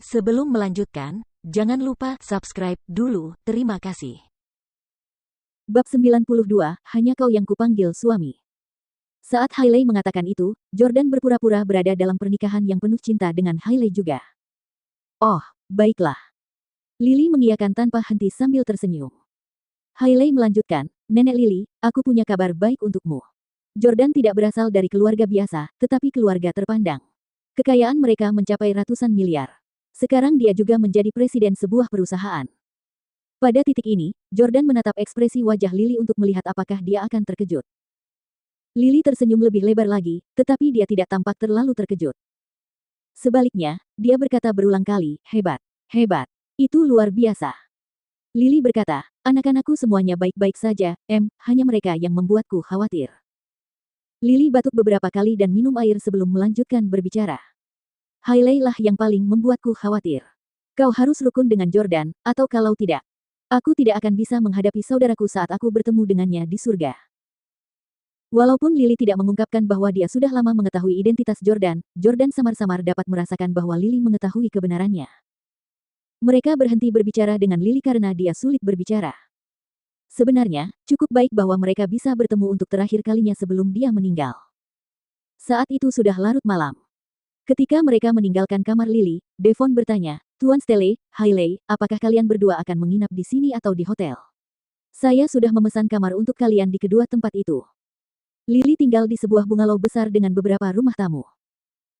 Sebelum melanjutkan, jangan lupa subscribe dulu, terima kasih. Bab 92, hanya kau yang kupanggil suami. Saat Hailey mengatakan itu, Jordan berpura-pura berada dalam pernikahan yang penuh cinta dengan Hailey juga. Oh, baiklah. Lily mengiyakan tanpa henti sambil tersenyum. Hailey melanjutkan, Nenek Lily, aku punya kabar baik untukmu. Jordan tidak berasal dari keluarga biasa, tetapi keluarga terpandang. Kekayaan mereka mencapai ratusan miliar. Sekarang dia juga menjadi presiden sebuah perusahaan. Pada titik ini, Jordan menatap ekspresi wajah Lily untuk melihat apakah dia akan terkejut. Lily tersenyum lebih lebar lagi, tetapi dia tidak tampak terlalu terkejut. Sebaliknya, dia berkata berulang kali, hebat, hebat, itu luar biasa. Lily berkata, anak-anakku semuanya baik-baik saja, hanya mereka yang membuatku khawatir. Lily batuk beberapa kali dan minum air sebelum melanjutkan berbicara. Hailey lah yang paling membuatku khawatir. Kau harus rukun dengan Jordan, atau kalau tidak, aku tidak akan bisa menghadapi saudaraku saat aku bertemu dengannya di surga. Walaupun Lily tidak mengungkapkan bahwa dia sudah lama mengetahui identitas Jordan, Jordan samar-samar dapat merasakan bahwa Lily mengetahui kebenarannya. Mereka berhenti berbicara dengan Lily karena dia sulit berbicara. Sebenarnya, cukup baik bahwa mereka bisa bertemu untuk terakhir kalinya sebelum dia meninggal. Saat itu sudah larut malam. Ketika mereka meninggalkan kamar Lily, Devon bertanya, Tuan Stelle, Hailey, apakah kalian berdua akan menginap di sini atau di hotel? Saya sudah memesan kamar untuk kalian di kedua tempat itu. Lily tinggal di sebuah bungalow besar dengan beberapa rumah tamu.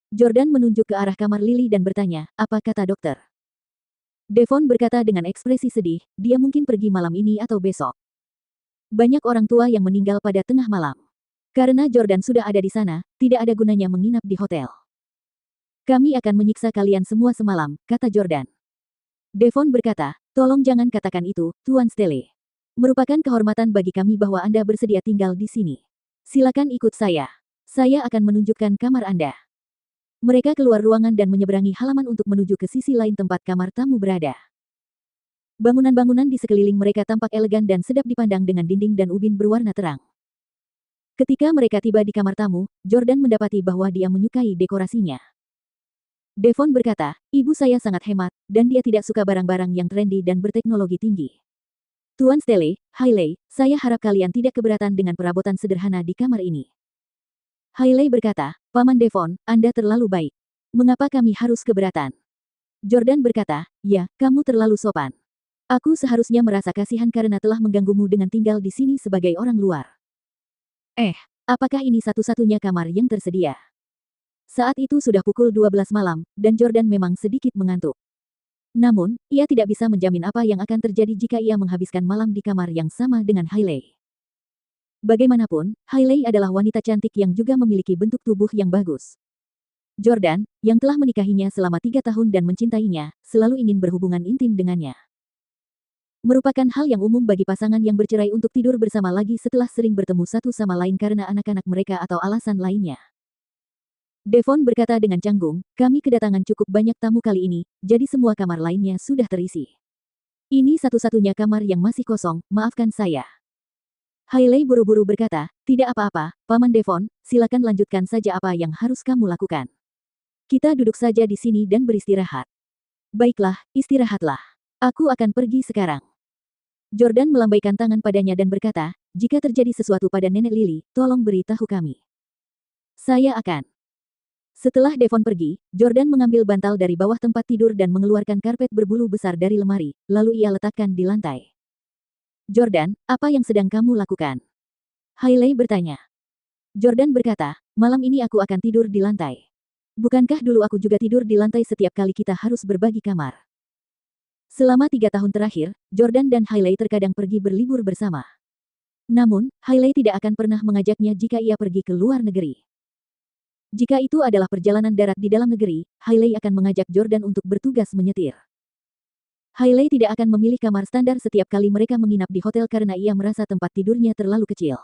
Jordan menunjuk ke arah kamar Lily dan bertanya, apa kata dokter? Devon berkata dengan ekspresi sedih, dia mungkin pergi malam ini atau besok. Banyak orang tua yang meninggal pada tengah malam. Karena Jordan sudah ada di sana, tidak ada gunanya menginap di hotel. Kami akan menyiksa kalian semua semalam, kata Jordan. Devon berkata, tolong jangan katakan itu, Tuan Stelle. Merupakan kehormatan bagi kami bahwa Anda bersedia tinggal di sini. Silakan ikut saya. Saya akan menunjukkan kamar Anda. Mereka keluar ruangan dan menyeberangi halaman untuk menuju ke sisi lain tempat kamar tamu berada. Bangunan-bangunan di sekeliling mereka tampak elegan dan sedap dipandang dengan dinding dan ubin berwarna terang. Ketika mereka tiba di kamar tamu, Jordan mendapati bahwa dia menyukai dekorasinya. Devon berkata, ibu saya sangat hemat, dan dia tidak suka barang-barang yang trendy dan berteknologi tinggi. Tuan Stelle, Hailey, saya harap kalian tidak keberatan dengan perabotan sederhana di kamar ini. Hailey berkata, Paman Devon, Anda terlalu baik. Mengapa kami harus keberatan? Jordan berkata, ya, kamu terlalu sopan. Aku seharusnya merasa kasihan karena telah mengganggumu dengan tinggal di sini sebagai orang luar. Apakah ini satu-satunya kamar yang tersedia? Saat itu sudah pukul 12 malam, dan Jordan memang sedikit mengantuk. Namun, ia tidak bisa menjamin apa yang akan terjadi jika ia menghabiskan malam di kamar yang sama dengan Hailey. Bagaimanapun, Hailey adalah wanita cantik yang juga memiliki bentuk tubuh yang bagus. Jordan, yang telah menikahinya selama 3 tahun dan mencintainya, selalu ingin berhubungan intim dengannya. Merupakan hal yang umum bagi pasangan yang bercerai untuk tidur bersama lagi setelah sering bertemu satu sama lain karena anak-anak mereka atau alasan lainnya. Devon berkata dengan canggung, kami kedatangan cukup banyak tamu kali ini, jadi semua kamar lainnya sudah terisi. Ini satu-satunya kamar yang masih kosong, maafkan saya. Hailey buru-buru berkata, tidak apa-apa, Paman Devon, silakan lanjutkan saja apa yang harus kamu lakukan. Kita duduk saja di sini dan beristirahat. Baiklah, istirahatlah. Aku akan pergi sekarang. Jordan melambaikan tangan padanya dan berkata, jika terjadi sesuatu pada Nenek Lily, tolong beritahu kami. Saya akan. Setelah Devon pergi, Jordan mengambil bantal dari bawah tempat tidur dan mengeluarkan karpet berbulu besar dari lemari, lalu ia letakkan di lantai. Jordan, apa yang sedang kamu lakukan? Hailey bertanya. Jordan berkata, malam ini aku akan tidur di lantai. Bukankah dulu aku juga tidur di lantai setiap kali kita harus berbagi kamar? Selama 3 tahun terakhir, Jordan dan Hailey terkadang pergi berlibur bersama. Namun, Hailey tidak akan pernah mengajaknya jika ia pergi ke luar negeri. Jika itu adalah perjalanan darat di dalam negeri, Hailey akan mengajak Jordan untuk bertugas menyetir. Hailey tidak akan memilih kamar standar setiap kali mereka menginap di hotel karena ia merasa tempat tidurnya terlalu kecil.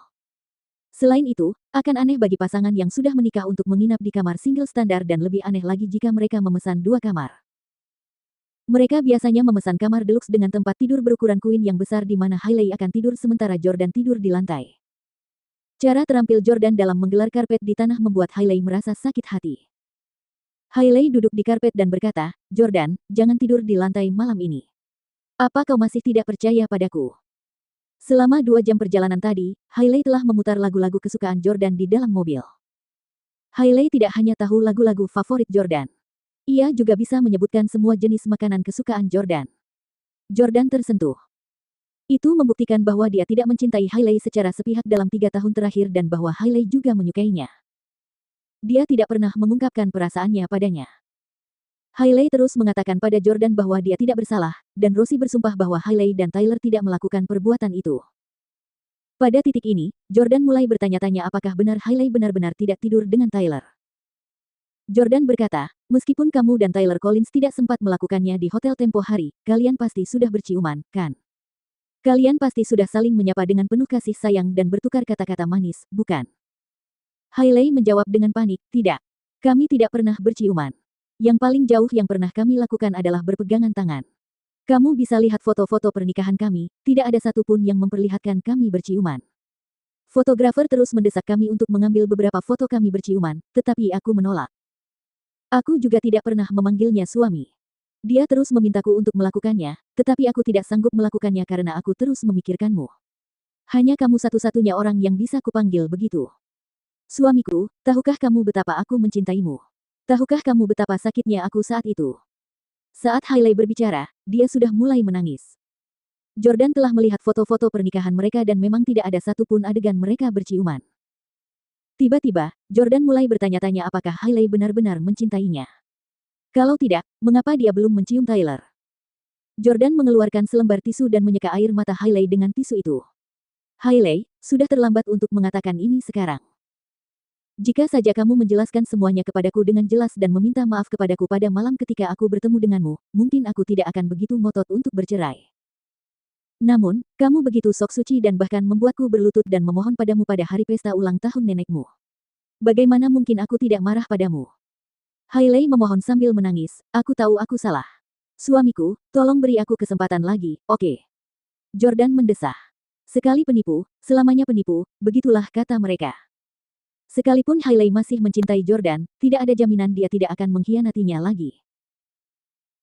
Selain itu, akan aneh bagi pasangan yang sudah menikah untuk menginap di kamar single standar dan lebih aneh lagi jika mereka memesan 2 kamar. Mereka biasanya memesan kamar deluxe dengan tempat tidur berukuran queen yang besar di mana Hailey akan tidur sementara Jordan tidur di lantai. Cara terampil Jordan dalam menggelar karpet di tanah membuat Hailey merasa sakit hati. Hailey duduk di karpet dan berkata, Jordan, jangan tidur di lantai malam ini. Apa kau masih tidak percaya padaku? Selama 2 jam perjalanan tadi, Hailey telah memutar lagu-lagu kesukaan Jordan di dalam mobil. Hailey tidak hanya tahu lagu-lagu favorit Jordan. Ia juga bisa menyebutkan semua jenis makanan kesukaan Jordan. Jordan tersentuh. Itu membuktikan bahwa dia tidak mencintai Hailey secara sepihak dalam 3 tahun terakhir dan bahwa Hailey juga menyukainya. Dia tidak pernah mengungkapkan perasaannya padanya. Hailey terus mengatakan pada Jordan bahwa dia tidak bersalah, dan Rosie bersumpah bahwa Hailey dan Tyler tidak melakukan perbuatan itu. Pada titik ini, Jordan mulai bertanya-tanya apakah benar Hailey benar-benar tidak tidur dengan Tyler. Jordan berkata, meskipun kamu dan Tyler Collins tidak sempat melakukannya di hotel tempo hari, kalian pasti sudah berciuman, kan? Kalian pasti sudah saling menyapa dengan penuh kasih sayang dan bertukar kata-kata manis, bukan? Hailey menjawab dengan panik, tidak. Kami tidak pernah berciuman. Yang paling jauh yang pernah kami lakukan adalah berpegangan tangan. Kamu bisa lihat foto-foto pernikahan kami, tidak ada satupun yang memperlihatkan kami berciuman. Fotografer terus mendesak kami untuk mengambil beberapa foto kami berciuman, tetapi aku menolak. Aku juga tidak pernah memanggilnya suami. Dia terus memintaku untuk melakukannya, tetapi aku tidak sanggup melakukannya karena aku terus memikirkanmu. Hanya kamu satu-satunya orang yang bisa kupanggil begitu. Suamiku, tahukah kamu betapa aku mencintaimu? Tahukah kamu betapa sakitnya aku saat itu? Saat Hailey berbicara, dia sudah mulai menangis. Jordan telah melihat foto-foto pernikahan mereka dan memang tidak ada satupun adegan mereka berciuman. Tiba-tiba, Jordan mulai bertanya-tanya apakah Hailey benar-benar mencintainya. Kalau tidak, mengapa dia belum mencium Tyler? Jordan mengeluarkan selembar tisu dan menyeka air mata Hailey dengan tisu itu. Hailey, sudah terlambat untuk mengatakan ini sekarang. Jika saja kamu menjelaskan semuanya kepadaku dengan jelas dan meminta maaf kepadaku pada malam ketika aku bertemu denganmu, mungkin aku tidak akan begitu ngotot untuk bercerai. Namun, kamu begitu sok suci dan bahkan membuatku berlutut dan memohon padamu pada hari pesta ulang tahun nenekmu. Bagaimana mungkin aku tidak marah padamu? Hailey memohon sambil menangis, aku tahu aku salah. Suamiku, tolong beri aku kesempatan lagi, oke? Jordan mendesah. Sekali penipu, selamanya penipu, begitulah kata mereka. Sekalipun Hailey masih mencintai Jordan, tidak ada jaminan dia tidak akan mengkhianatinya lagi.